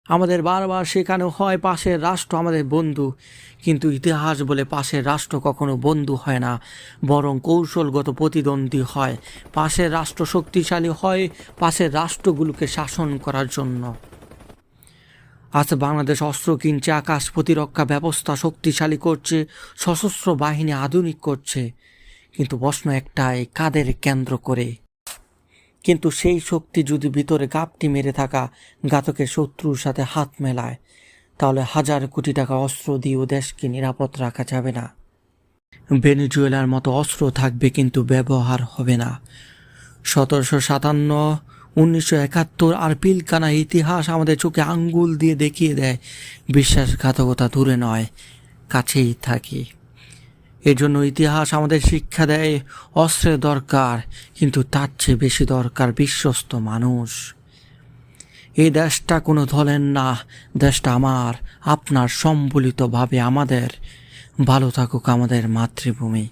আমাদের বারবার শেখানো হয় পাশের রাষ্ট্র আমাদের বন্ধু, কিন্তু ইতিহাস বলে পাশের রাষ্ট্র কখনো বন্ধু হয় না, বরং কৌশলগত প্রতিদ্বন্দ্বী হয়। পাশের রাষ্ট্র শক্তিশালী হয় পাশের রাষ্ট্রগুলোকে শাসন করার জন্য। আজ বাংলাদেশ অস্ত্র কিনছে, আকাশ প্রতিরক্ষা ব্যবস্থা শক্তিশালী করছে, সশস্ত্র বাহিনী আধুনিক করছে, কিন্তু প্রশ্ন একটাই, কাদের কেন্দ্র করে? কিন্তু সেই শক্তি যদি ভিতরে গাপটি মেরে থাকা ঘাতকের শত্রুর সাথে হাত মেলায়, তাহলে হাজার কোটি টাকা অস্ত্র দিয়েও দেশকে নিরাপদ রাখা যাবে না। ভেনেজুয়েলার মতো অস্ত্র থাকবে কিন্তু ব্যবহার হবে না। 1757, 1971 আর পিলকানা ইতিহাস আমাদের চোখে আঙ্গুল দিয়ে দেখিয়ে দেয় বিশ্বাসঘাতকতা দূরে নয়, কাছেই থাকে। এজন্য ইতিহাস আমাদের শিক্ষা দেয় অস্ত্রের দরকার, কিন্তু তার চেয়ে বেশি দরকার বিশ্বস্ত মানুষ। এই দেশটা কোনো দলের না, দেশটা আমার, আপনার, সম্বলিতভাবে আমাদের। ভালো থাকুক আমাদের মাতৃভূমি।